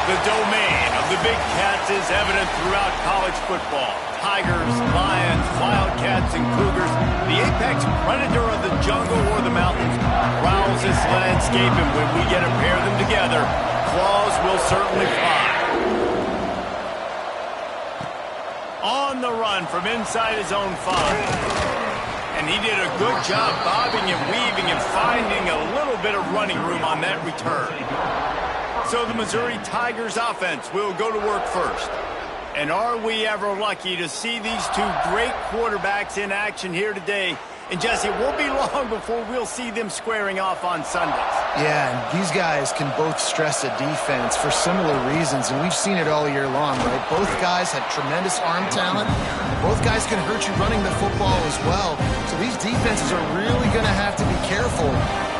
The domain of the big cats is evident throughout college football. Tigers, lions, wildcats, and cougars. The apex predator of the jungle or the mountains prowls this landscape, and when we get to pair them together, claws will certainly fly. On the run from inside his own 5. And he did a good job bobbing and weaving and finding a little bit of running room on that return. So the Missouri Tigers offense will go to work first. And are we ever lucky to see these two great quarterbacks in action here today? And Jesse, it won't be long before we'll see them squaring off on Sundays. Yeah, and these guys can both stress a defense for similar reasons, and we've seen it all year long, right? Both guys have tremendous arm talent. Both guys can hurt you running the football as well. So these defenses are really going to have to be careful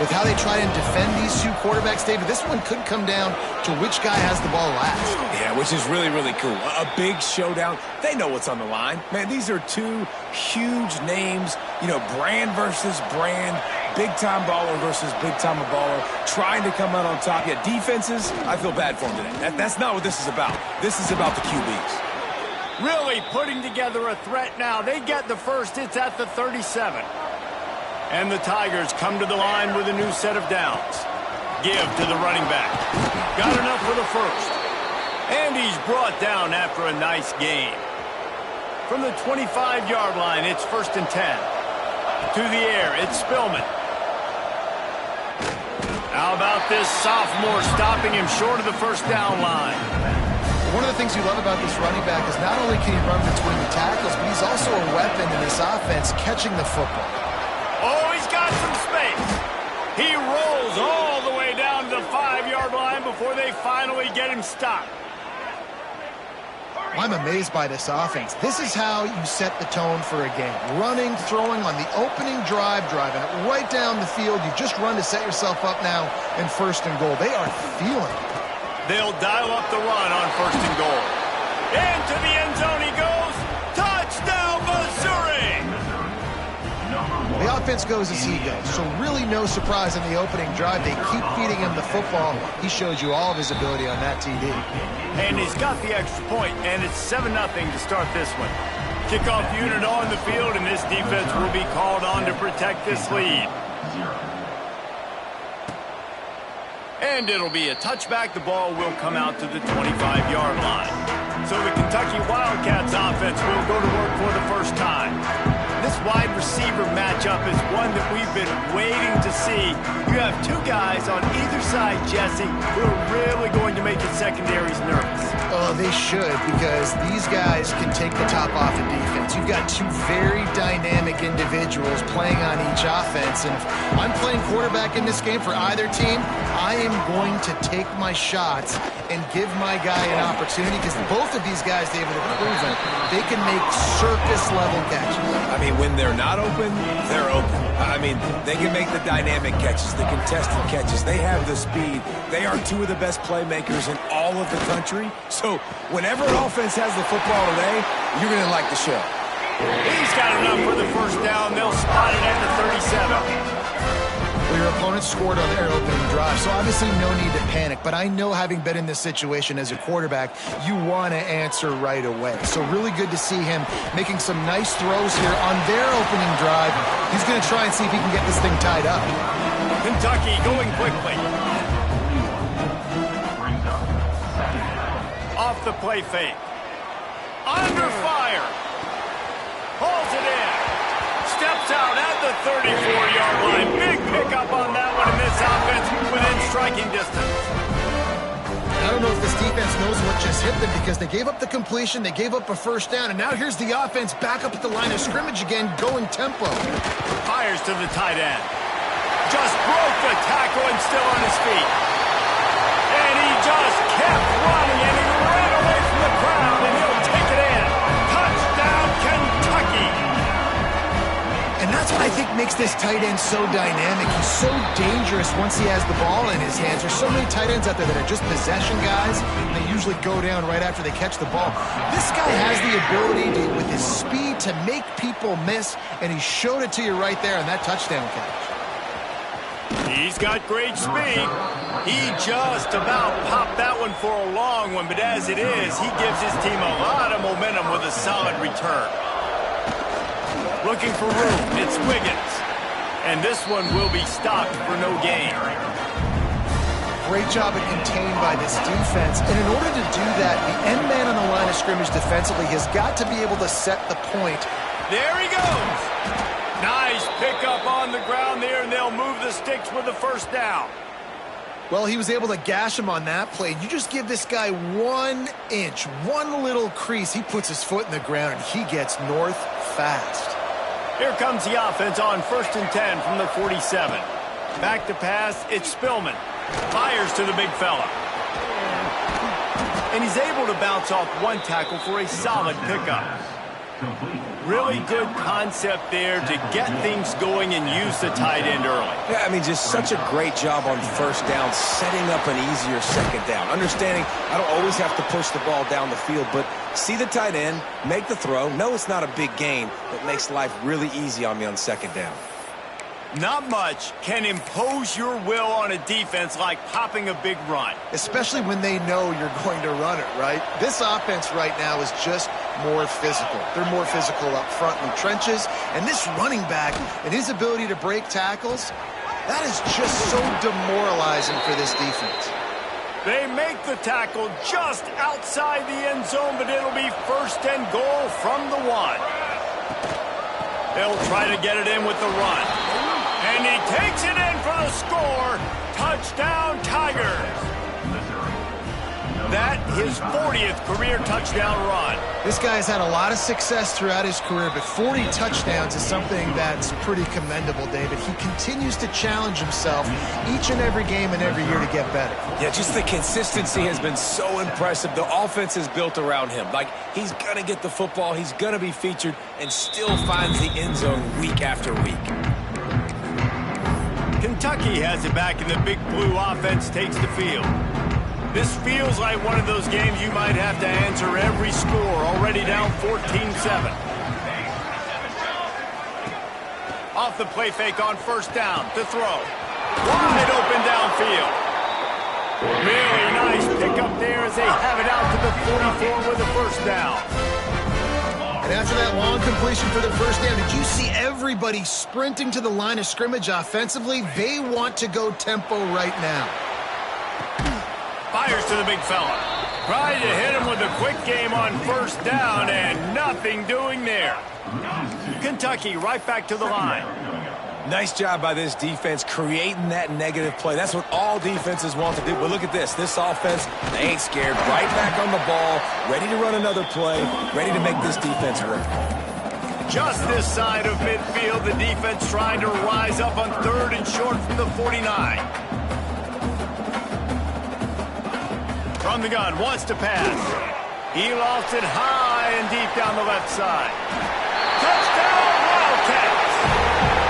with how they try and defend these two quarterbacks, David. This one could come down to which guy has the ball last. Yeah, which is really, really cool. A big showdown. They know what's on the line. Man, these are two huge names, you know, brand versus brand, big-time baller versus big-time baller, trying to come out on top. Yeah, defenses, I feel bad for them today. That's not what this is about. This is about the QBs. Really putting together a threat now. They get the first. It's at the 37. And the Tigers come to the line with a new set of downs. Give to the running back. Got enough for the first. And he's brought down after a nice gain. From the 25-yard line, it's 1st and 10. To the air, it's Spillman. How about this sophomore stopping him short of the first down line? One of the things you love about this running back is not only can he run between the tackles, but he's also a weapon in this offense catching the football. Oh, he's got some space. He rolls all the way down to the 5-yard line before they finally get him stopped. I'm amazed by this offense. This is how you set the tone for a game. Running, throwing on the opening drive, driving it right down the field. You just run to set yourself up now in 1st and goal. They are feeling it. They'll dial up the run on 1st and goal. Into the end zone he goes. Touchdown, Missouri! The offense goes as he goes, so really no surprise in the opening drive. They keep feeding him the football. He shows you all of his ability on that TD. And he's got the extra point, and it's 7-0 to start this one. Kickoff unit on the field, and this defense will be called on to protect this lead. And it'll be a touchback. The ball will come out to the 25-yard line. So the Kentucky Wildcats offense will go to work for the first time. This wide receiver matchup is one that we've been waiting to see. You have two guys on either side, Jesse, who are really going to make the secondaries nervous. Oh, they should, because these guys can take the top off of defense. You've got two very dynamic individuals playing on each offense, and if I'm playing quarterback in this game for either team, I am going to take my shots and give my guy an opportunity, because both of these guys, David, have proven they can make circus-level catches. I mean, when they're not open, they're open. I mean, they can make the dynamic catches, the contested catches. They have the speed. They are two of the best playmakers in all of the country. So whenever an offense has the football today, you're going to like the show. He's got enough for the first down. They'll spot it at the 37. Well, your opponent scored on their opening drive, so obviously no need to panic. But I know, having been in this situation as a quarterback, you want to answer right away. So really good to see him making some nice throws here on their opening drive. He's going to try and see if he can get this thing tied up. Kentucky going quickly. Off the play fake. Under fire. Pulls it in. Steps out at the 34-yard line. Big pickup on that one, and this offense within striking distance. I don't know if this defense knows what just hit them, because they gave up the completion, they gave up a first down, and now here's the offense back up at the line of scrimmage again, going tempo. Fires to the tight end. Just broke the tackle and still on his feet. And he just kept running, and he ran away from the crowd, and he'll take it in. Touchdown, Kentucky! And that's what I think makes this tight end so dynamic. He's so dangerous once he has the ball in his hands. There's so many tight ends out there that are just possession guys. They usually go down right after they catch the ball. This guy has the ability to, with his speed, to make people miss, and he showed it to you right there on that touchdown catch. He's got great speed. He just about popped that one going for a long one, but as it is, he gives his team a lot of momentum with a solid return. Looking for room, it's Wiggins. And this one will be stopped for no gain. Great job at contained by this defense. And in order to do that, the end man on the line of scrimmage defensively has got to be able to set the point. There he goes. Nice pickup on the ground there, and they'll move the sticks with the first down. Well, he was able to gash him on that play. You just give this guy 1 inch, one little crease. He puts his foot in the ground, and he gets north fast. Here comes the offense on 1st and 10 from the 47. Back to pass, it's Spillman. Fires to the big fella. And he's able to bounce off one tackle for a solid pickup. Really good concept there to get things going and use the tight end early. Yeah, I mean, just such a great job on first down, setting up an easier second down. Understanding I don't always have to push the ball down the field, but see the tight end, make the throw. No, it's not a big gain, but makes life really easy on me on second down. Not much can impose your will on a defense like popping a big run. Especially when they know you're going to run it, right? This offense right now is just more physical. They're more physical up front in the trenches. And this running back and his ability to break tackles, that is just so demoralizing for this defense. They make the tackle just outside the end zone, but it'll be 1st and goal from the 1. They'll try to get it in with the run. And he takes it in for the score. Touchdown, Tigers. That his 40th career touchdown run. This guy has had a lot of success throughout his career, but 40 touchdowns is something that's pretty commendable, David. He continues to challenge himself each and every game and every year to get better. Yeah, just the consistency has been so impressive. The offense is built around him. Like, he's going to get the football, he's going to be featured, and still finds the end zone week after week. Kentucky has it back, and the big blue offense takes the field. This feels like one of those games you might have to answer every score, already down 14-7. Off the play fake on 1st down to throw. Wide open downfield. Really nice pickup there as they have it out to the 44 with the 1st down. And after that long completion for the 1st down, did you see everybody sprinting to the line of scrimmage offensively? They want to go tempo right now. Fires to the big fella. Tried to hit him with a quick game on 1st down, and nothing doing there. Kentucky right back to the line. Nice job by this defense creating that negative play. That's what all defenses want to do. But look at this. This offense, they ain't scared. Right back on the ball, ready to run another play, ready to make this defense work. Just this side of midfield, the defense trying to rise up on 3rd and short from the 49. From the gun, wants to pass. He lost it high and deep down the left side. Touchdown, Wildcats!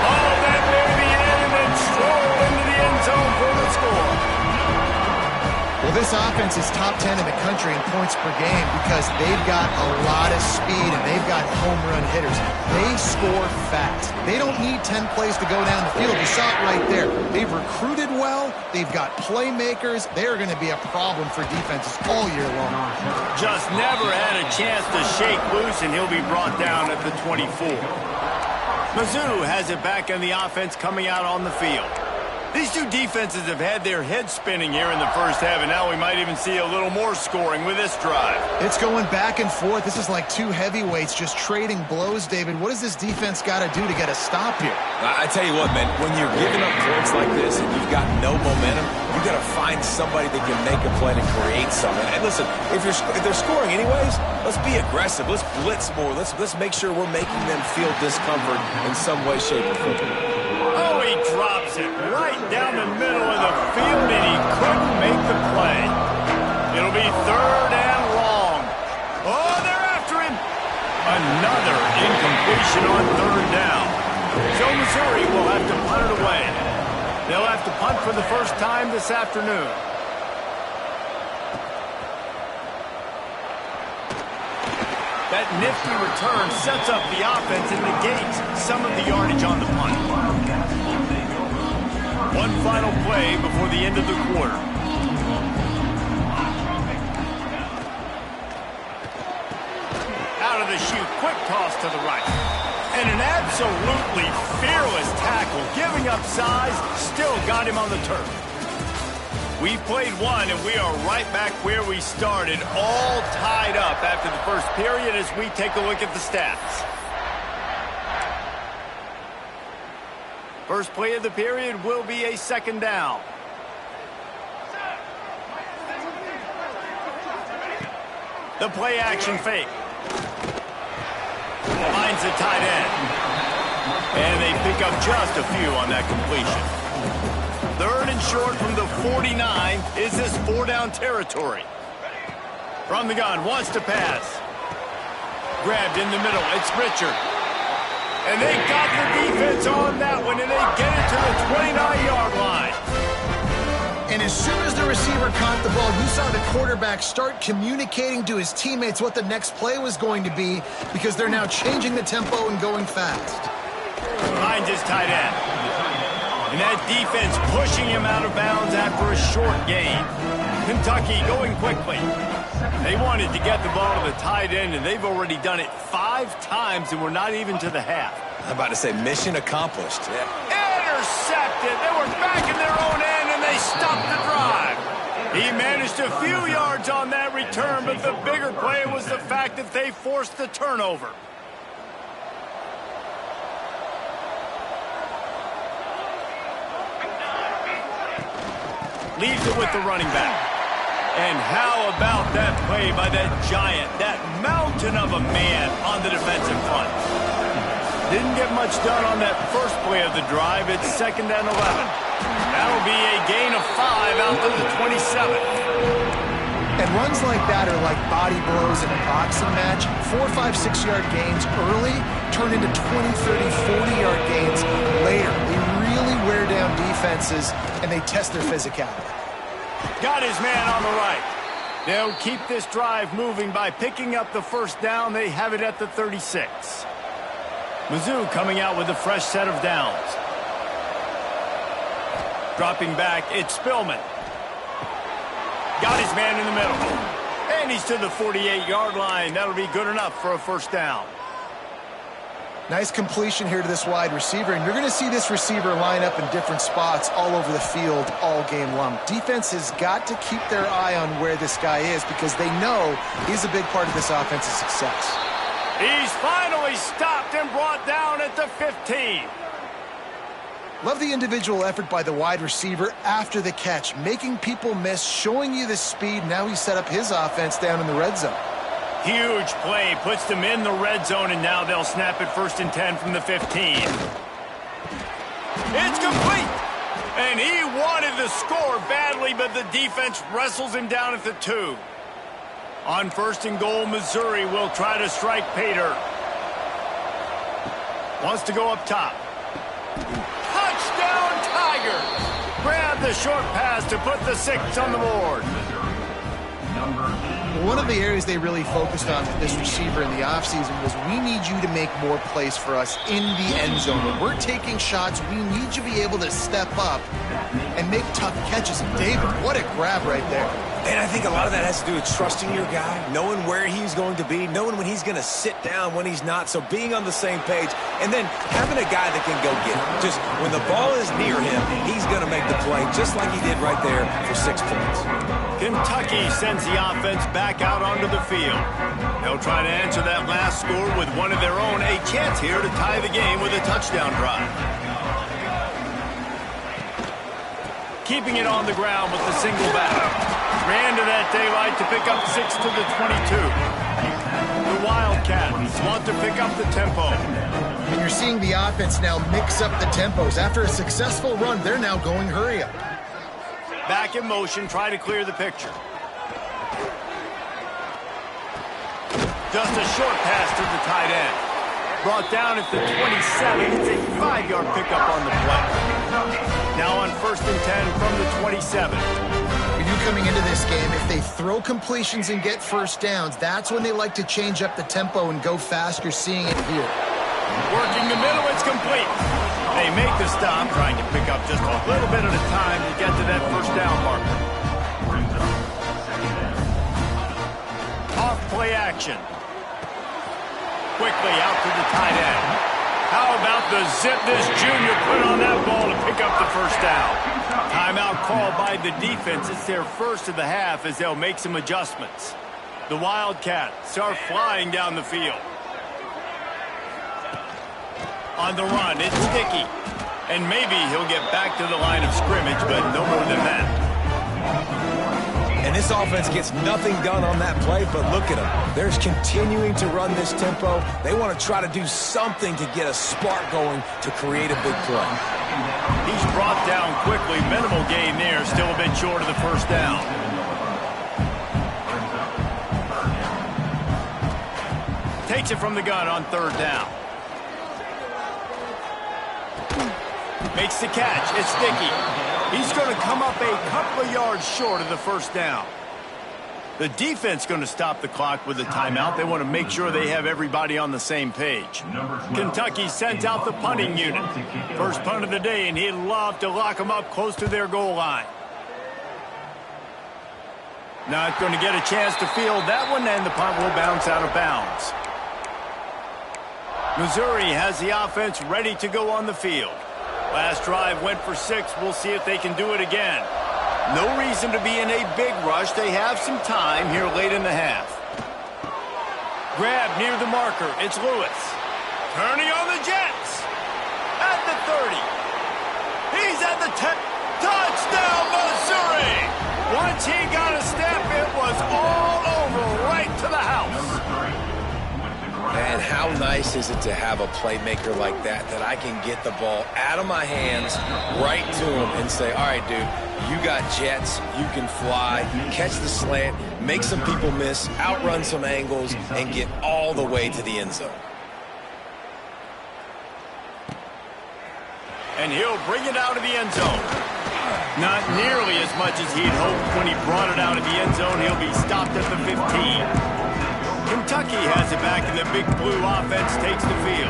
Oh, that near the end and then stroll into the end zone for the score. Well, this offense is top 10 in the country in points per game because they've got a lot of speed and they've got home run hitters. They score fast. They don't need 10 plays to go down the field. You saw it right there. They've recruited well. They've got playmakers. They're going to be a problem for defenses all year long. Just never had a chance to shake loose, and he'll be brought down at the 24. Mizzou has it back on the offense coming out on the field. These two defenses have had their heads spinning here in the 1st half, and now we might even see a little more scoring with this drive. It's going back and forth. This is like two heavyweights just trading blows, David. What does this defense got to do to get a stop here? I tell you what, man, when you're giving up points like this and you've got no momentum, you got to find somebody that can make a play and create something. And listen, if they're scoring anyways, let's be aggressive. Let's blitz more. Let's make sure we're making them feel discomfort in some way, shape, or form. Oh, he drops it right down the middle of the field, and he couldn't make the play. It'll be 3rd and long. Oh, they're after him. Another incompletion on 3rd down. So Missouri will have to punt it away. They'll have to punt for the first time this afternoon. That nifty return sets up the offense and negates some of the yardage on the punt. One final play before the end of the quarter. quick toss to the right. And an absolutely fearless tackle, giving up size, still got him on the turf. We've played one, and we are right back where we started, all tied up after the first period as we take a look at the stats. First play of the period will be a second down. The play action fake. Finds the tight end. And they pick up just a few on that completion. Third and short from the 49. Is this 4-down territory? From the gun, wants to pass. Grabbed in the middle, it's Richard. And they got the defense on that one, and they get it to the 29-yard line. And as soon as the receiver caught the ball, you saw the quarterback start communicating to his teammates what the next play was going to be, because they're now changing the tempo and going fast. Finds his tight end. And that defense pushing him out of bounds after a short gain. Kentucky going quickly. They wanted to get the ball to the tight end, and they've already done it 5 times, and we're not even to the half. I'm about to say mission accomplished. Yeah. Intercepted. They were back in their own end, and they stopped the drive. He managed a few yards on that return, but the bigger play was the fact that they forced the turnover. Leaves it with the running back. And how about that play by that giant, that mountain of a man on the defensive front? Didn't get much done on that first play of the drive. It's 2nd and 11. That'll be a gain of 5 out to the 27. And runs like that are like body blows in a boxing match. 4, 5, 6-yard gains early turn into 20, 30, 40-yard gains later. They really wear down defenses, and they test their physicality. Got his man on the right. They'll keep this drive moving by picking up the first down. They have it at the 36. Mizzou coming out with a fresh set of downs. Dropping back, it's Spillman. Got his man in the middle. And he's to the 48-yard line. That'll be good enough for a first down. Nice completion here to this wide receiver, and you're going to see this receiver line up in different spots all over the field all game long. Defense has got to keep their eye on where this guy is, because they know he's a big part of this offense's success. He's finally stopped and brought down at the 15. Love the individual effort by the wide receiver after the catch, making people miss, showing you the speed. Now he's set up his offense down in the red zone. Huge play, puts them in the red zone, and now they'll snap it 1st and 10 from the 15. It's complete! And he wanted the score badly, but the defense wrestles him down at the 2. On 1st and goal, Missouri will try to strike Pater. Wants to go up top. Touchdown, Tigers! Grab the short pass to put the 6 on the board. One of the areas they really focused on with this receiver in the offseason was, we need you to make more plays for us in the end zone. When we're taking shots, we need you to be able to step up and make tough catches. And David, what a grab right there. And I think a lot of that has to do with trusting your guy, knowing where he's going to be, knowing when he's going to sit down, when he's not. So being on the same page, and then having a guy that can go get it. Just when the ball is near him, he's going to make the play, just like he did right there for 6 points. Kentucky sends the offense back out onto the field. They'll try to answer that last score with one of their own. A chance here to tie the game with a touchdown drive. Keeping it on the ground with the single back. Ran to that daylight to pick up 6 to the 22. The Wildcats want to pick up the tempo. And you're seeing the offense now mix up the tempos. After a successful run, they're now going hurry up. Back in motion, try to clear the picture. Just a short pass to the tight end. Brought down at the 27. It's a 5-yard pickup on the play. Now on 1st and 10 from the 27. You coming into this game, if they throw completions and get first downs, that's when they like to change up the tempo and go fast. You're seeing it here. Working the middle, it's complete. They make the stop, trying to pick up just a little bit at a time to get to that first down marker. Off play action. quickly out to the tight end. How about the zip this junior put on that ball to pick up the first down? Timeout called by the defense. It's their first of the half as they'll make some adjustments. The Wildcats are flying down the field. On the run, it's Sticky. And maybe he'll get back to the line of scrimmage, but no more than that. And this offense gets nothing done on that play, but look at them. They're continuing to run this tempo. They want to try to do something to get a spark going to create a big play. He's brought down quickly. Minimal gain there. Still a bit short of the first down. Takes it from the gun on third down. Makes the catch. It's Sticky. He's going to come up a couple of yards short of the first down. The defense going to stop the clock with a timeout. They want to make sure they have everybody on the same page. Kentucky sends out the punting unit. First punt of the day, and he'd love to lock them up close to their goal line. Not going to get a chance to field that one, and the punt will bounce out of bounds. Missouri has the offense ready to go on the field. Last drive went for 6. We'll see if they can do it again. No reason to be in a big rush. They have some time here late in the half. Grab near the marker. It's Lewis. Turning on the Jets. At the 30. He's at the 10. Touchdown, Missouri! Once he got a step, it was all over right to the house. Man, how nice is it to have a playmaker like that I can get the ball out of my hands right to him and say, all right, dude, you got jets, you can fly, catch the slant, make some people miss, outrun some angles, and get all the way to the end zone. And he'll bring it out of the end zone. Not nearly as much as he'd hoped when he brought it out of the end zone. He'll be stopped at the 15. Kentucky has it back, and the big blue offense takes the field.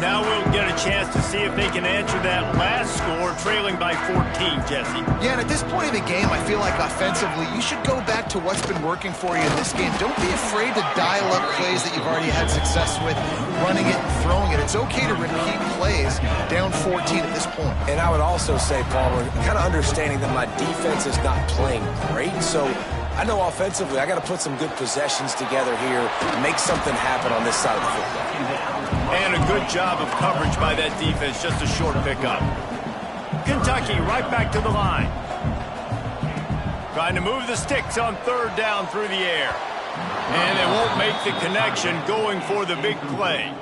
Now we'll get a chance to see if they can answer that last score, trailing by 14, Jesse. Yeah, and at this point in the game, I feel like offensively, you should go back to what's been working for you in this game. Don't be afraid to dial up plays that you've already had success with, running it and throwing it. It's okay to repeat plays down 14 at this point. And I would also say, Palmer, kind of understanding that my defense is not playing great, so I know offensively I got to put some good possessions together here, make something happen on this side of the football. And a good job of coverage by that defense, just a short pickup. Kentucky right back to the line. Trying to move the sticks on third down through the air. And they won't make the connection going for the big play.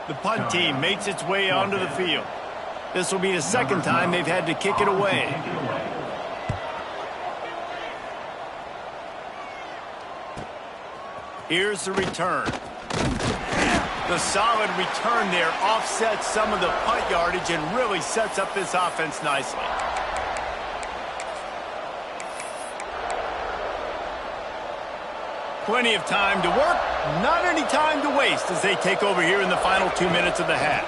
The punt team makes its way onto the field. This will be the second time they've had to kick it away. Here's the return. The solid return there offsets some of the punt yardage and really sets up this offense nicely. Plenty of time to work, not any time to waste as they take over here in the final 2 minutes of the half.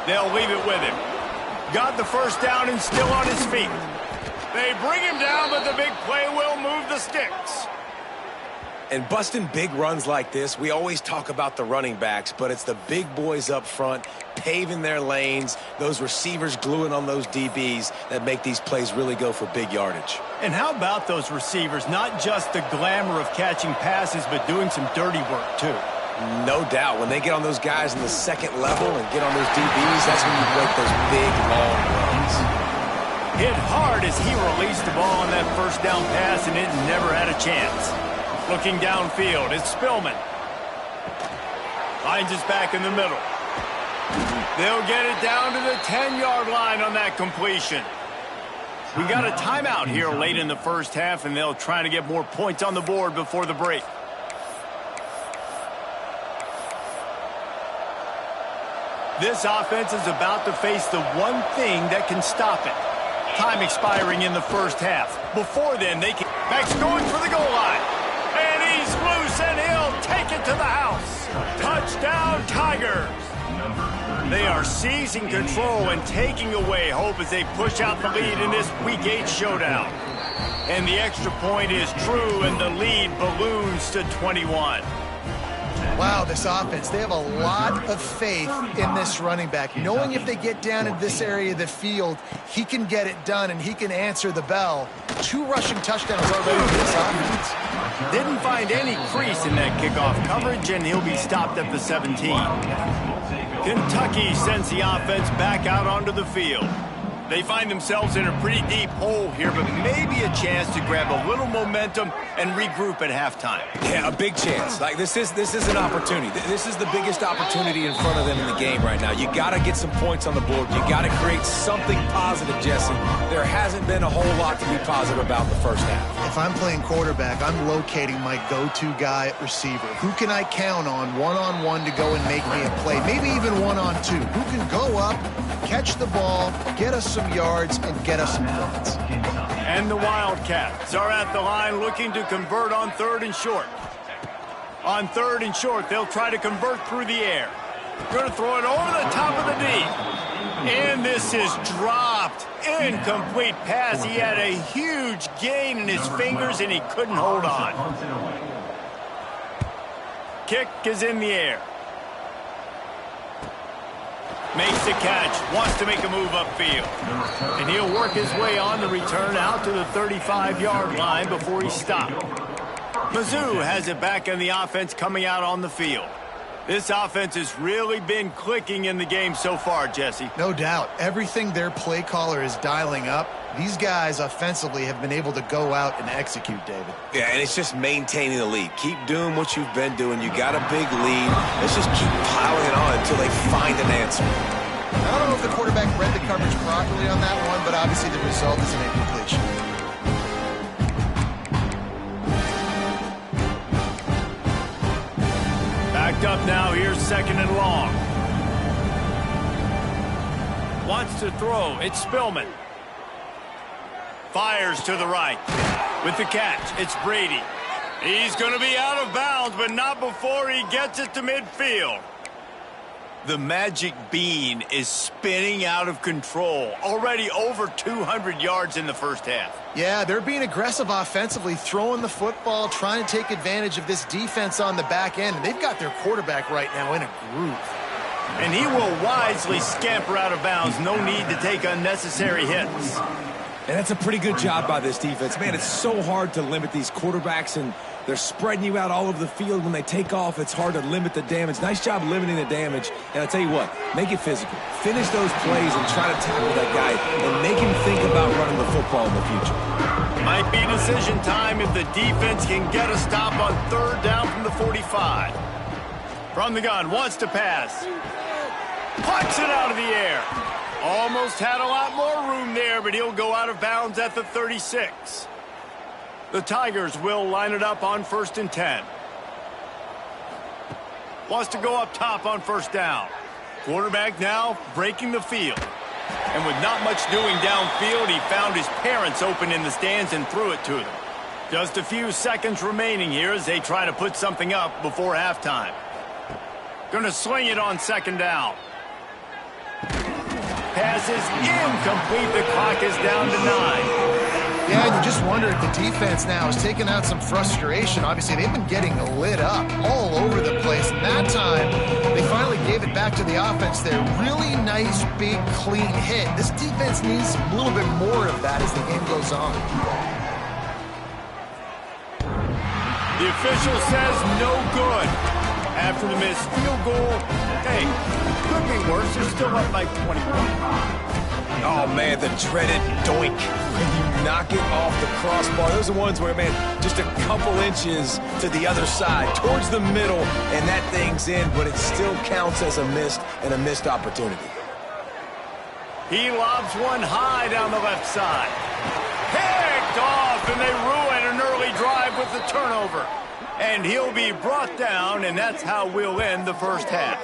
They'll leave it with him. Got the first down and still on his feet. They bring him down, but the big play will move the sticks. And busting big runs like this, we always talk about the running backs, but it's the big boys up front, paving their lanes, those receivers gluing on those DBs that make these plays really go for big yardage. And how about those receivers? Not just the glamour of catching passes, but doing some dirty work, too. No doubt. When they get on those guys in the second level and get on those DBs, that's when you break those big, long runs. Hit hard as he released the ball on that first down pass, and it never had a chance. Looking downfield, it's Spillman. Finds his back in the middle. They'll get it down to the 10-yard line on that completion. We got a timeout here late in the first half, and they'll try to get more points on the board before the break. This offense is about to face the one thing that can stop it. Time expiring in the first half. Before then, they can... Max going for the goal line. And he's loose, and he'll take it to the house. Touchdown, Tigers. They are seizing control and taking away hope as they push out the lead in this Week 8 showdown. And the extra point is true, and the lead balloons to 21. Wow, this offense, they have a lot of faith in this running back, knowing if they get down in this area of the field, he can get it done and he can answer the bell. 2 rushing touchdowns already for this offense. Didn't find any crease in that kickoff coverage, and he'll be stopped at the 17. Kentucky sends the offense back out onto the field. They find themselves in a pretty deep hole here, but maybe a chance to grab a little momentum and regroup at halftime. Yeah, a big chance. Like, this is an opportunity. This is the biggest opportunity in front of them in the game right now. You got to get some points on the board. You got to create something positive, Jesse. There hasn't been a whole lot to be positive about the first half. If I'm playing quarterback, I'm locating my go-to guy at receiver. Who can I count on one-on-one to go and make me a play? Maybe even one-on-two. Who can go up, catch the ball, get us some yards, and get us some points. And the Wildcats are at the line looking to convert on 3rd and short. On 3rd and short, they'll try to convert through the air. Going to throw it over the top of the D. And this is dropped. Incomplete pass. He had a huge gain in his fingers, and he couldn't hold on. Kick is in the air. Makes the catch, wants to make a move upfield. And he'll work his way on the return out to the 35-yard line before he's stopped. Mizzou has it back in the offense coming out on the field. This offense has really been clicking in the game so far, Jesse. No doubt. Everything their play caller is dialing up, these guys offensively have been able to go out and execute, David. Yeah, and it's just maintaining the lead. Keep doing what you've been doing. You got a big lead. Let's just keep piling it on until they find an answer. I don't know if the quarterback read the coverage properly on that one, but obviously the result is an incompletion. Backed up now, here's 2nd and long. Wants to throw, it's Spillman. Fires to the right. With the catch, it's Brady. He's going to be out of bounds, but not before he gets it to midfield. The magic bean is spinning out of control. Already over 200 yards in the first half. Yeah, they're being aggressive offensively, throwing the football, trying to take advantage of this defense on the back end. And they've got their quarterback right now in a groove. And he will wisely scamper out of bounds. No need to take unnecessary hits. And that's a pretty good job by this defense. Man, it's so hard to limit these quarterbacks, and they're spreading you out all over the field. When they take off, it's hard to limit the damage. Nice job limiting the damage. And I'll tell you what, make it physical. Finish those plays and try to tackle that guy and make him think about running the football in the future. Might be decision time if the defense can get a stop on 3rd down from the 45. From the gun, wants to pass. Puts it out of the air. Almost had a lot more room there, but he'll go out of bounds at the 36. The Tigers will line it up on 1st and 10. Wants to go up top on 1st down. Quarterback now breaking the field. And with not much doing downfield, he found his parents open in the stands and threw it to them. Just a few seconds remaining here as they try to put something up before halftime. Going to sling it on 2nd down. Pass is incomplete. The clock is down to 9. Yeah, and you just wonder if the defense now is taking out some frustration. Obviously, they've been getting lit up all over the place. And that time, they finally gave it back to the offense there. Really nice, big, clean hit. This defense needs a little bit more of that as the game goes on. The official says no good. After the missed field goal, hey, could be worse. They're still up by 20 points. Oh, man, the dreaded doink. When you knock it off the crossbar, those are ones where, man, just a couple inches to the other side, towards the middle, and that thing's in, but it still counts as a missed opportunity. He lobs one high down the left side. Picked off, and they ruin an early drive with the turnover. And he'll be brought down, and that's how we'll end the first half.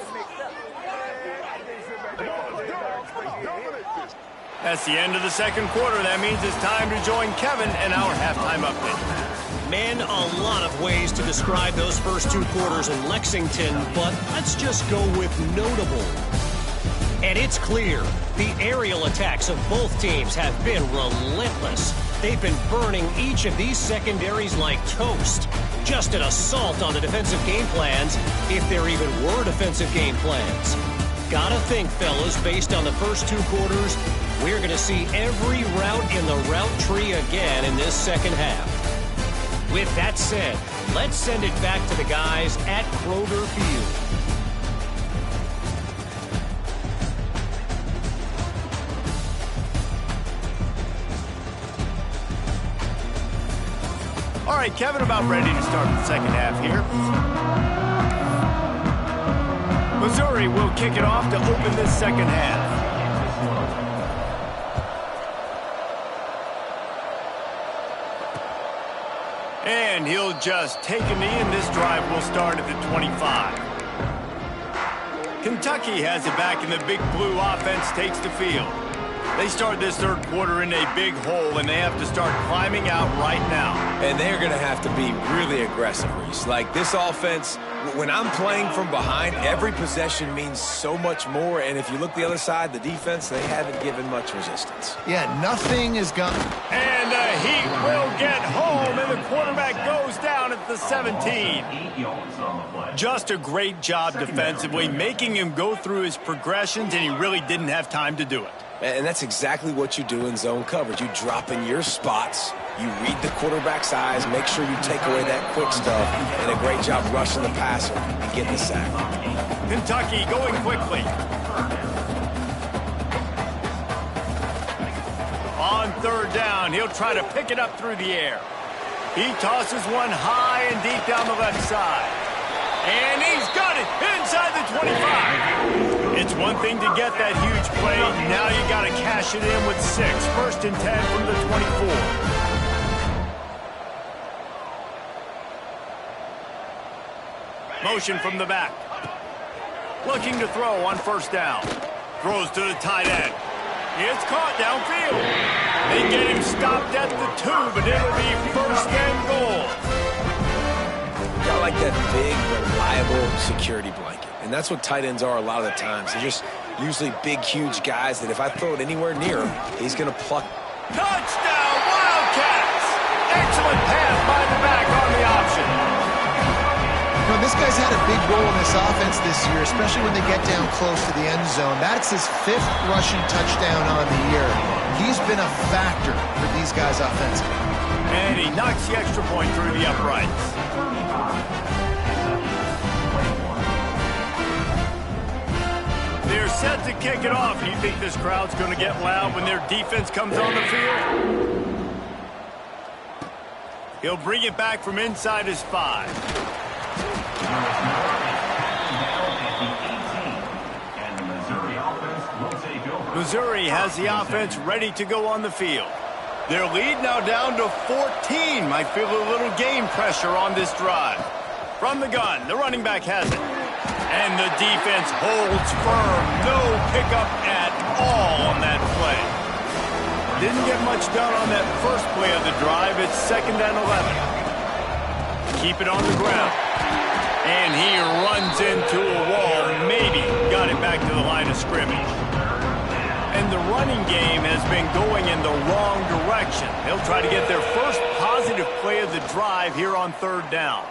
That's the end of the second quarter. That means it's time to join Kevin in our halftime update. Man, a lot of ways to describe those first 2 quarters in Lexington, but let's just go with notable. And it's clear, the aerial attacks of both teams have been relentless. They've been burning each of these secondaries like toast. Just an assault on the defensive game plans, if there even were defensive game plans. Gotta think, fellas, based on the first 2 quarters, we're going to see every route in the route tree again in this second half. With that said, let's send it back to the guys at Kroger Field. All right, Kevin, about ready to start the second half here. Missouri will kick it off to open this second half. And he'll just take a knee, and this drive will start at the 25. Kentucky has it back, and the Big Blue offense takes the field. They start this third quarter in a big hole, and they have to start climbing out right now. And they're going to have to be really aggressive, Reese. Like, this offense, when I'm playing from behind, every possession means so much more. And if you look the other side, the defense, they haven't given much resistance. Yeah, nothing is gone. And the Heat will get home, and the quarterback goes down at the 17. Just a great job defensively, making him go through his progressions, and he really didn't have time to do it. And that's exactly what you do in zone coverage. You drop in your spots, you read the quarterback's eyes, make sure you take away that quick stuff, and a great job rushing the passer and getting the sack. Kentucky going quickly. On third down, he'll try to pick it up through the air. He tosses one high and deep down the left side. And he's got it inside the 25. It's one thing to get that huge play. Now you got to cash it in with 6. First and 10 from the 24. Motion from the back. Looking to throw on first down. Throws to the tight end. It's caught downfield. They get him stopped at the 2, but it'll be first and goal. Got like that big, reliable security blanket. And that's what tight ends are a lot of the times. They're just usually big, huge guys that if I throw it anywhere near him, he's going to pluck. Touchdown, Wildcats! Excellent pass by the back on the option. You know, this guy's had a big role in this offense this year, especially when they get down close to the end zone. That's his 5th rushing touchdown on the year. He's been a factor for these guys offensively. And he knocks the extra point through the uprights. They're set to kick it off. You think this crowd's going to get loud when their defense comes on the field? He'll bring it back from inside his 5. Missouri has the offense ready to go on the field. Their lead now down to 14. Might feel a little game pressure on this drive. From the gun, the running back has it. And the defense holds firm. No pickup at all on that play. Didn't get much done on that first play of the drive. It's 2nd and 11. Keep it on the ground. And he runs into a wall. Maybe got it back to the line of scrimmage. And the running game has been going in the wrong direction. They'll try to get their first positive play of the drive here on third down.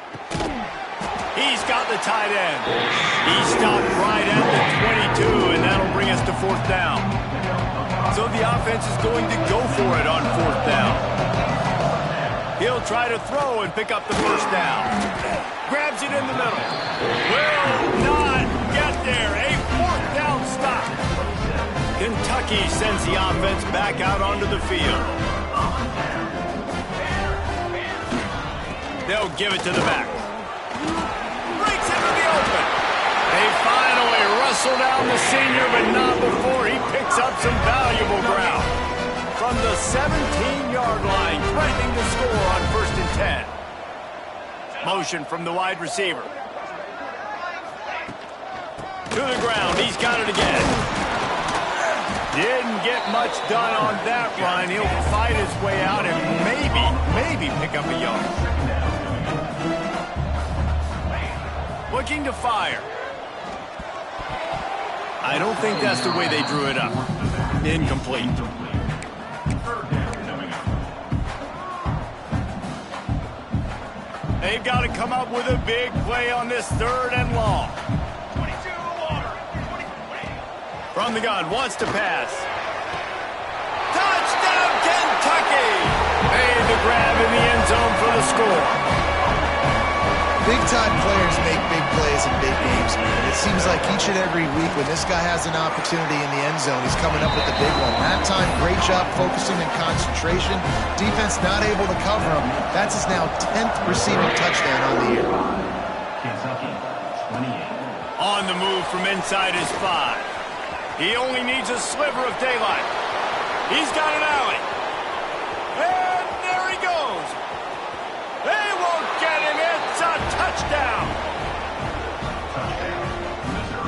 He's got the tight end. He stopped right at the 22, and that'll bring us to 4th down. So the offense is going to go for it on 4th down. He'll try to throw and pick up the first down. Grabs it in the middle. Will not get there. A 4th down stop. Kentucky sends the offense back out onto the field. They'll give it to the back. Breaks into the open. They finally wrestle down the senior, but not before he picks up some valuable ground. From the 17-yard line, threatening to score on 1st and 10. Motion from the wide receiver. To the ground. He's got it again. Didn't get much done on that run. He'll fight his way out and maybe pick up a yard. Looking to fire. I don't think that's the way they drew it up. Incomplete. They've got to come up with a big play on this 3rd and long. From the gun, wants to pass. Touchdown, Kentucky! Made the grab in the end zone for the score. Big-time players make big plays in big games, man. It seems like each and every week when this guy has an opportunity in the end zone, he's coming up with the big one. That time, great job focusing and concentration. Defense not able to cover him. That's his now 10th receiving touchdown on the year. On the move from inside his 5. He only needs a sliver of daylight. He's got an alley. And there he goes. They won't get him. It's a touchdown.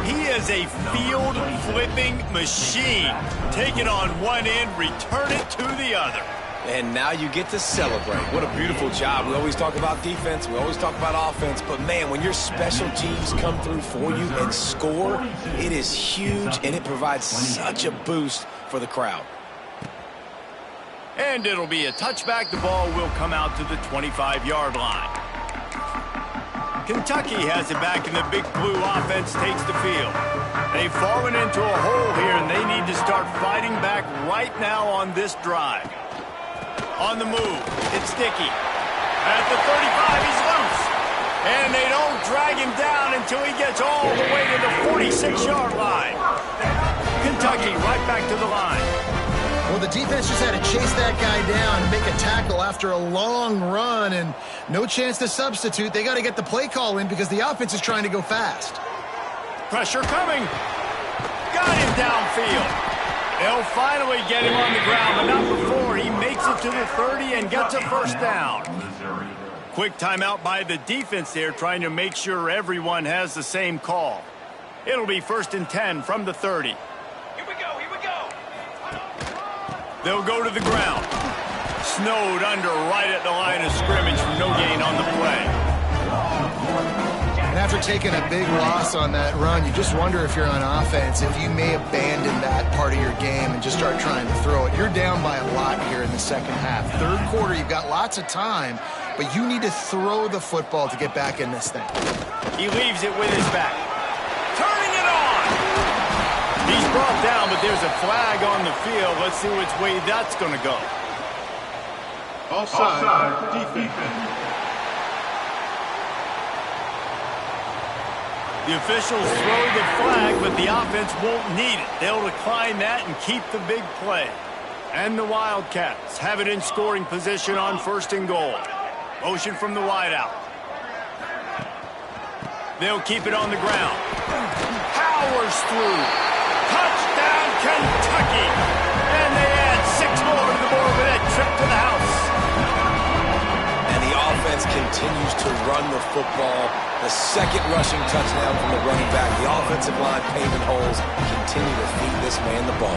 He is a field-flipping machine. Take it on one end, return it to the other. And now you get to celebrate. What a beautiful job. We always talk about defense. We always talk about offense. But, man, when your special teams come through for you and score, it is huge, and it provides such a boost for the crowd. And it'll be a touchback. The ball will come out to the 25-yard line. Kentucky has it back, and the big blue offense takes the field. They've fallen into a hole here, and they need to start fighting back right now on this drive. On the move, it's Dickey. At the 35, he's loose. And they don't drag him down until he gets all the way to the 46-yard line. Kentucky right back to the line. Well, the defense just had to chase that guy down and make a tackle after a long run, and no chance to substitute. They got to get the play call in because the offense is trying to go fast. Pressure coming. Got him downfield. They'll finally get him on the ground, but not before he makes it to the 30 and gets a first down. Quick timeout by the defense there, trying to make sure everyone has the same call. It'll be 1st and 10 from the 30. Here we go, here we go. They'll go to the ground. Snowed under right at the line of scrimmage for no gain on the play. And after taking a big loss on that run, you just wonder if you're on offense, if you may abandon that part of your game and just start trying to throw it. You're down by a lot here in the second half. 3rd quarter, you've got lots of time, but you need to throw the football to get back in this thing. He leaves it with his back. Turning it on! He's brought down, but there's a flag on the field. Let's see which way that's going to go. Offside, defense. The officials throw the flag, but the offense won't need it. They'll decline that and keep the big play. And the Wildcats have it in scoring position on 1st and goal. Motion from the wideout. They'll keep it on the ground. Powers through. Touchdown, Kentucky! And they add 6 more to the board with that trip to the house. And the offense continues to run the football. The 2nd rushing touchdown from the running back. The offensive line paving holes. Continue to feed this man the ball.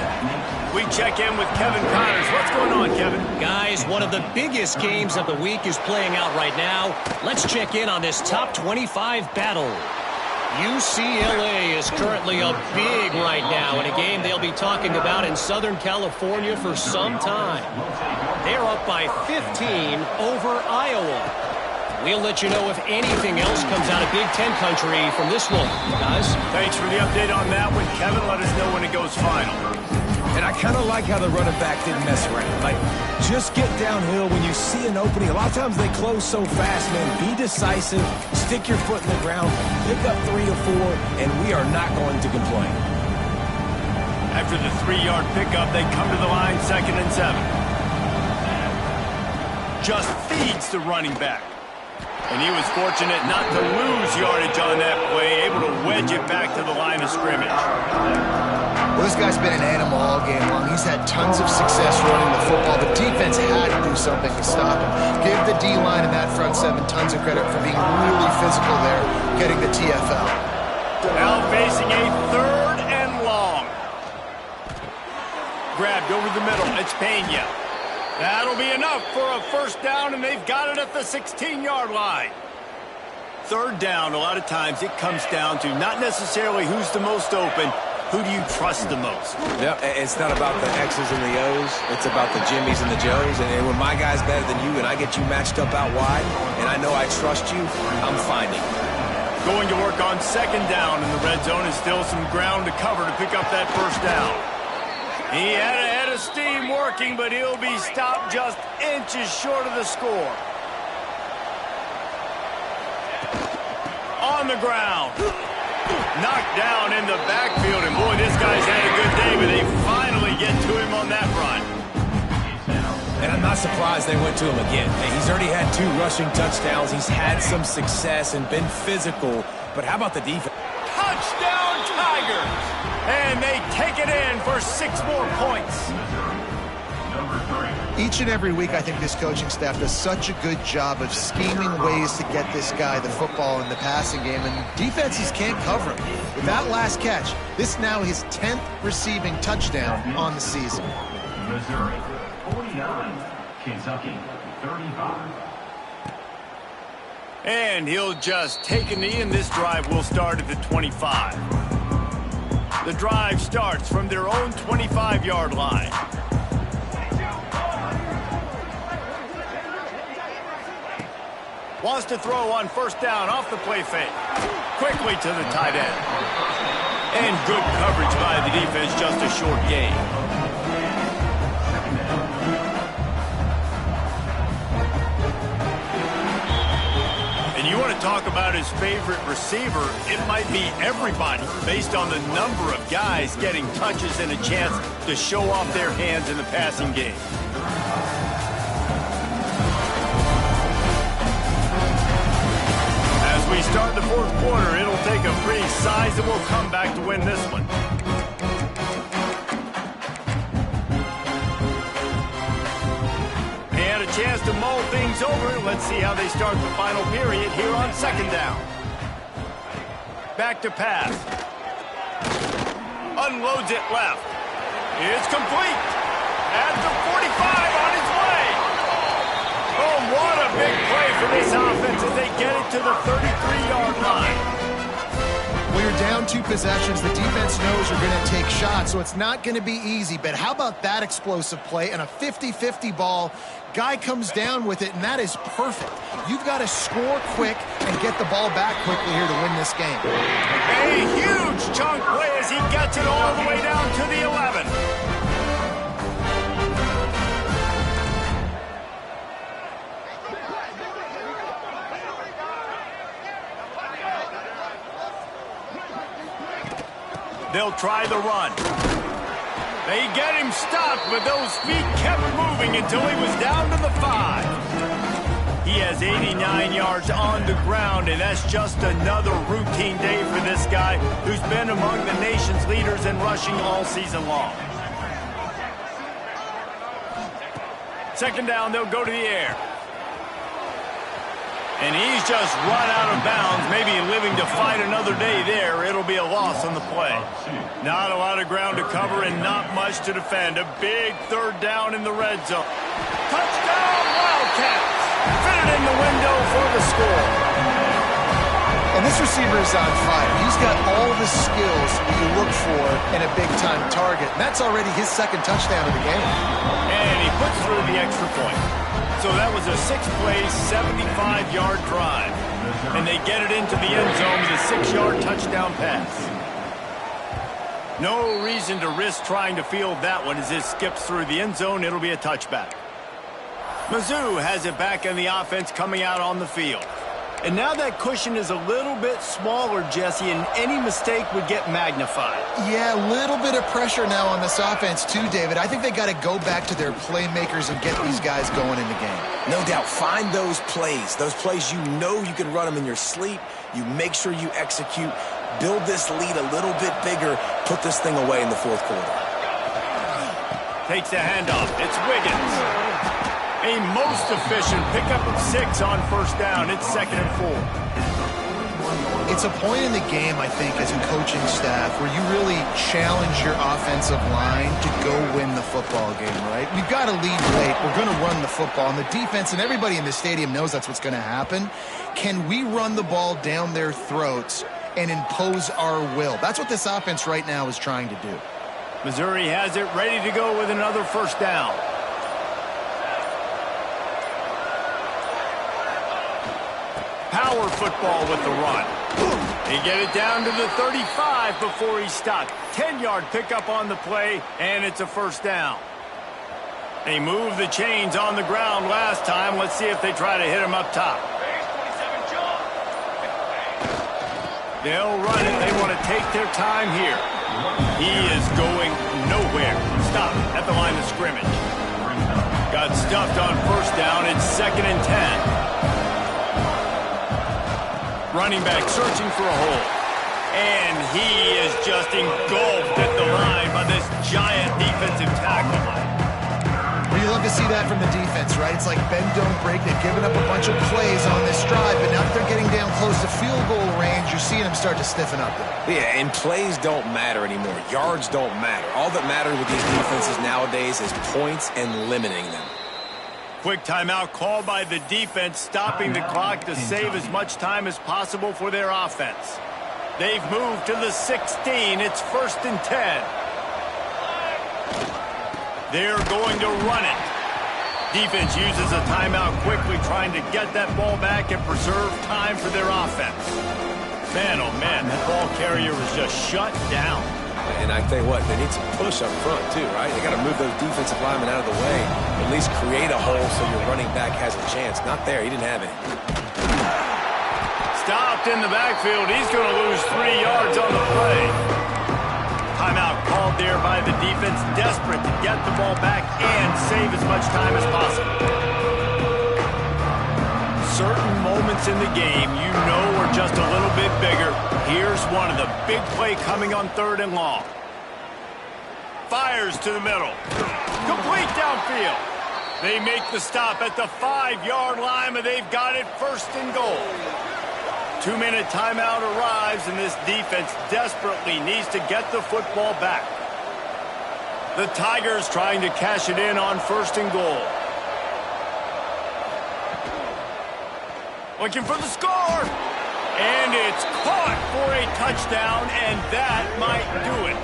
We check in with Kevin Connors. What's going on, Kevin? Guys, one of the biggest games of the week is playing out right now. Let's check in on this top 25 battle. UCLA is currently up big right now in a game they'll be talking about in Southern California for some time. They're up by 15 over Iowa. We'll let you know if anything else comes out of Big Ten country from this one, guys. Thanks for the update on that one, Kevin. Let us know when it goes final. And I kind of like how the running back didn't mess around. Like, just get downhill when you see an opening. A lot of times they close so fast, man. Be decisive, stick your foot in the ground, pick up 3 or 4, and we are not going to complain. After the 3-yard pickup, they come to the line 2nd and 7. Just feeds the running back. And he was fortunate not to lose yardage on that play, able to wedge it back to the line of scrimmage. Well, this guy's been an animal all game long. He's had tons of success running the football. The defense had to do something to stop him. Give the D-line and that front 7 tons of credit for being really physical there, getting the TFL. Now facing a 3rd and long. Grabbed over the middle. It's Pena. That'll be enough for a first down, and they've got it at the 16-yard line. 3rd down, a lot of times it comes down to not necessarily who's the most open, Who do you trust the most? Yeah, it's not about the X's and the O's. It's about the Jimmys and the Joes. And when my guy's better than you and I get you matched up out wide and I know I trust you, I'm finding. Going to work on second down in the red zone is still some ground to cover to pick up that first down. He had a head of steam working, but he'll be stopped just inches short of the score. On the ground. Knocked down in the backfield, and boy, this guy's had a good day, but they finally get to him on that run. And I'm not surprised they went to him again. He's already had 2 rushing touchdowns. He's had some success and been physical, but how about the defense? Touchdown, Tigers! And they take it in for 6 more points. Each and every week, I think this coaching staff does such a good job of scheming ways to get this guy the football in the passing game, and defenses can't cover him. With that last catch, this now his 10th receiving touchdown on the season. Missouri, 49. Kentucky, 35. And he'll just take a knee, and this drive will start at the 25. The drive starts from their own 25-yard line. Wants to throw on first down off the play fake. Quickly to the tight end. And good coverage by the defense, just a short gain. And you want to talk about his favorite receiver, it might be everybody based on the number of guys getting touches and a chance to show off their hands in the passing game. We start the fourth quarter. It'll take a pretty sizable comeback to win this one. They had a chance to mull things over. Let's see how they start the final period here on second down. Back to pass. Unloads it left. It's complete. At the 45 on its way. Oh, what a big play for this offense as they get it to the 33-yard line. When you're down 2 possessions, the defense knows you're going to take shots, so it's not going to be easy. But how about that explosive play and a 50-50 ball? Guy comes down with it, and that is perfect. You've got to score quick and get the ball back quickly here to win this game. A huge chunk play as he gets it all the way down to the 11. They'll try the run. They get him stopped, but those feet kept moving until he was down to the 5. He has 89 yards on the ground, and that's just another routine day for this guy who's been among the nation's leaders in rushing all season long. Second down, they'll go to the air. And he's just run out of bounds, maybe living to fight another day there. It'll be a loss on the play. Not a lot of ground to cover and not much to defend. A big third down in the red zone. Touchdown, Wildcats! Fit it in the window for the score. And this receiver is on fire. He's got all the skills you look for in a big-time target. And that's already his 2nd touchdown of the game. And he puts through the extra point. So that was a 6-play, 75-yard drive. And they get it into the end zone with a 6-yard touchdown pass. No reason to risk trying to field that one as it skips through the end zone. It'll be a touchback. Mizzou has it back in the offense coming out on the field. And now that cushion is a little bit smaller, Jesse, and any mistake would get magnified. Yeah, a little bit of pressure now on this offense too, David. I think they got to go back to their playmakers and get these guys going in the game. No doubt. Find those plays you know you can run them in your sleep. You make sure you execute. Build this lead a little bit bigger. Put this thing away in the fourth quarter. Takes the handoff. It's Wiggins. A most efficient pickup of 6 on first down. It's 2nd and 4. It's a point in the game, I think, as a coaching staff where you really challenge your offensive line to go win the football game, right? We've got to lead late. We're going to run the football. And the defense and everybody in the stadium knows that's what's going to happen. Can we run the ball down their throats and impose our will. That's what this offense right now is trying to do. Missouri has it ready to go with another first down. Power football with the run. They get it down to the 35 before he stopped. 10-yard pickup on the play, and it's a first down. They moved the chains on the ground last time. Let's see if they try to hit him up top. They'll run it. They want to take their time here. He is going nowhere. Stop at the line of scrimmage. Got stuffed on first down. It's 2nd and 10. Running back searching for a hole. And he is just engulfed at the line by this giant defensive tackle. Well, you love to see that from the defense, right? It's like bend, don't break. They've given up a bunch of plays on this drive, but now that they're getting down close to field goal range, you're seeing them start to stiffen up there. Yeah, and plays don't matter anymore. Yards don't matter. All that matters with these defenses nowadays is points and limiting them. Quick timeout called by the defense, stopping the clock to save as much time as possible for their offense. They've moved to the 16. It's 1st and 10. They're going to run it. Defense uses a timeout quickly, trying to get that ball back and preserve time for their offense. Man, oh man, that ball carrier was just shut down. And I tell you what, they need some push up front too, right? They got to move those defensive linemen out of the way. At least create a hole so your running back has a chance. Not there. He didn't have any. Stopped in the backfield. He's going to lose 3 yards on the play. Timeout called there by the defense, desperate to get the ball back and save as much time as possible. Certain moments in the game you know are just a little bit bigger. Here's one of the big play coming on 3rd and long. Fires to the middle. Complete downfield. They make the stop at the 5-yard line, but they've got it 1st and goal. 2-minute timeout arrives, and this defense desperately needs to get the football back. The Tigers trying to cash it in on 1st and goal. Looking for the score. And it's caught for a touchdown, and that might do it.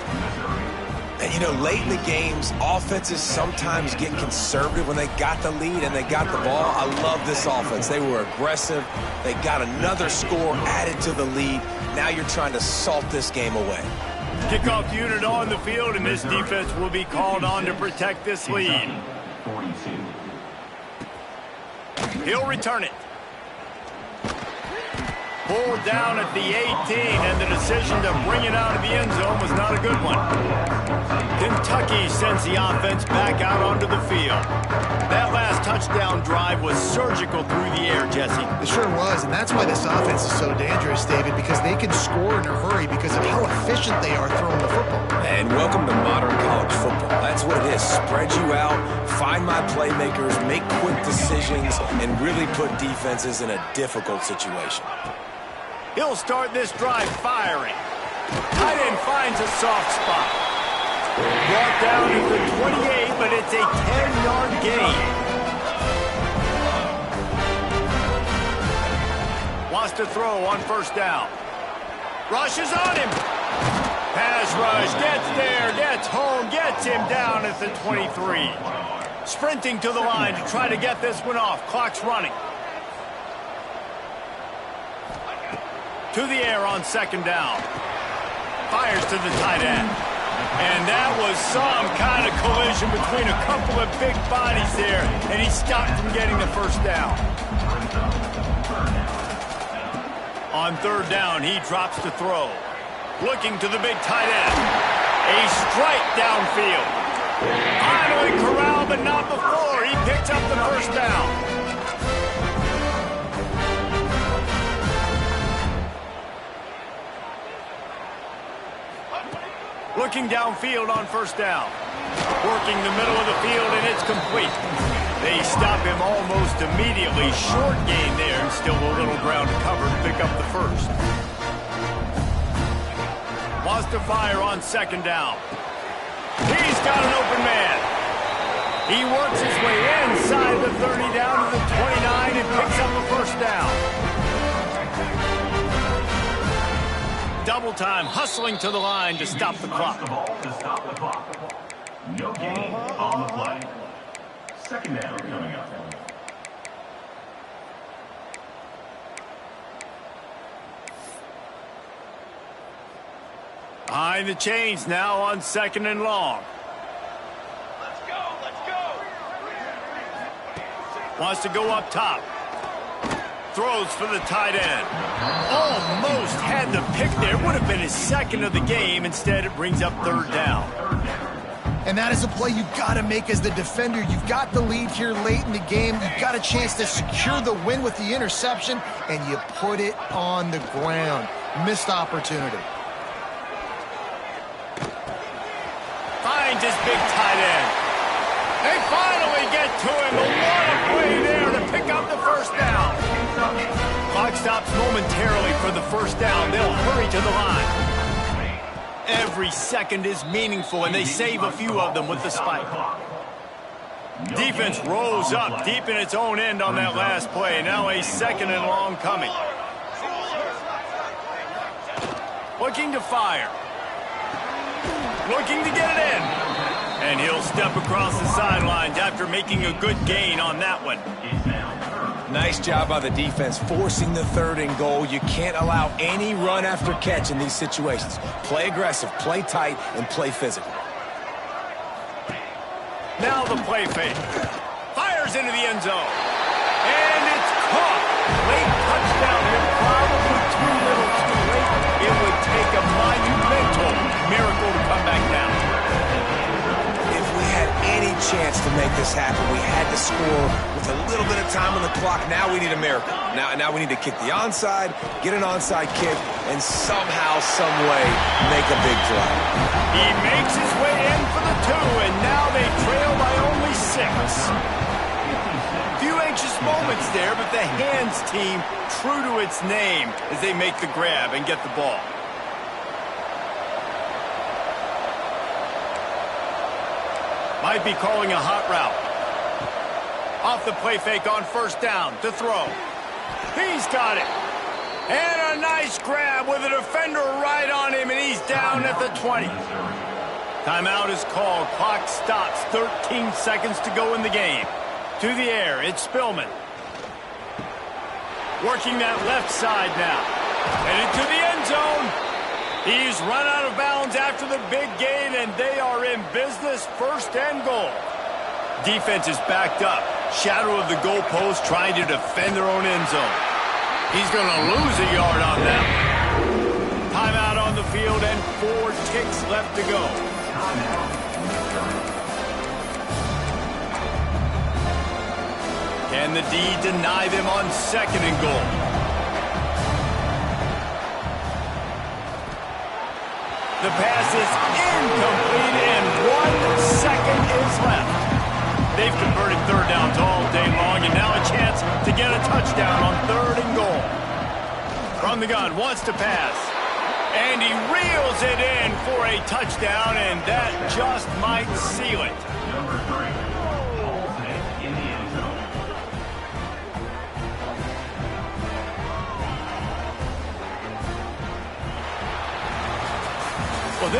And, you know, late in the games, offenses sometimes get conservative when they got the lead and they got the ball. I love this offense. They were aggressive. They got another score added to the lead. Now you're trying to salt this game away. Kickoff unit on the field, and this defense will be called on to protect this lead. He'll return it. Pulled down at the 18, and the decision to bring it out of the end zone was not a good one. Kentucky sends the offense back out onto the field. That last touchdown drive was surgical through the air, Jesse. It sure was, and that's why this offense is so dangerous, David, because they can score in a hurry because of how efficient they are throwing the football. And welcome to modern college football. That's what it is. Spread you out, find my playmakers, make quick decisions, and really put defenses in a difficult situation. He'll start this drive firing. Tight end finds a soft spot. Brought down at the 28, but it's a 10-yard gain. Wants to throw on 1st down. Rush is on him. Pass rush, gets there, gets home, gets him down at the 23. Sprinting to the line to try to get this one off. Clock's running. To the air on 2nd down. Fires to the tight end. And that was some kind of collision between a couple of big bodies there, and he stopped from getting the 1st down. On 3rd down, he drops to throw. Looking to the big tight end. A strike downfield. Finally corralled, but not before. He picks up the 1st down. Looking downfield on 1st down. Working the middle of the field, and it's complete. They stop him almost immediately. Short gain there, and still a little ground to cover to pick up the 1st. Wants to fire on 2nd down. He's got an open man. He works his way inside the 30 down to the 29 and picks up the 1st down. double time, hustling to the line to stop the clock. No gain on the play. Second down coming up. Behind the chains now on 2nd and long. Let's go. Wants to go up top. Throws for the tight end. Almost had the pick there. Would have been his second of the game. Instead, it brings up 3rd down. And that is a play you've got to make as the defender. You've got the lead here late in the game. You've got a chance to secure the win with the interception, and you put it on the ground. Missed opportunity. Finds his big tight end. They finally get to him. But what a play there to pick up the 1st down. Clock stops momentarily for the 1st down. They'll hurry to the line. Every second is meaningful, and they save a few of them with the spike. Defense rolls up deep in its own end on that last play. Now a 2nd and long coming. Looking to fire. Looking to get it in. And he'll step across the sidelines after making a good gain on that one. Nice job by the defense, forcing the 3rd and goal. You can't allow any run after catch in these situations. Play aggressive, play tight, and play physical. Now the play fake. Fires into the end zone. And it's caught. Late touchdown here, probably too little too late. It would take a monumental miracle to come back down. If we had any chance to make this happen, we had to score with a little bit of time on the clock. Now we need a miracle. Now we need to kick the onside, get an onside kick, and somehow, some way, make a big play. He makes his way in for the 2, and now they trail by only 6. Few anxious moments there, but the hands team true to its name as they make the grab and get the ball. Might be calling a hot route. Off the play fake on 1st down to throw. He's got it. And a nice grab with a defender right on him, and he's down at the 20. Timeout is called. Clock stops. 13 seconds to go in the game. To the air, it's Spillman. Working that left side now. Headed to the end zone. He's run out of bounds after the big gain, and they are in business. 1st and goal. Defense is backed up. Shadow of the goalpost trying to defend their own end zone. He's going to lose a yard on that. Timeout on the field and 4 ticks left to go. Can the D deny them on 2nd and goal? The pass is incomplete, and 1 second is left. They've converted 3rd downs all day long, and now a chance to get a touchdown on 3rd and goal. From the gun, wants to pass. And he reels it in for a touchdown, and that just might seal it. Number 3.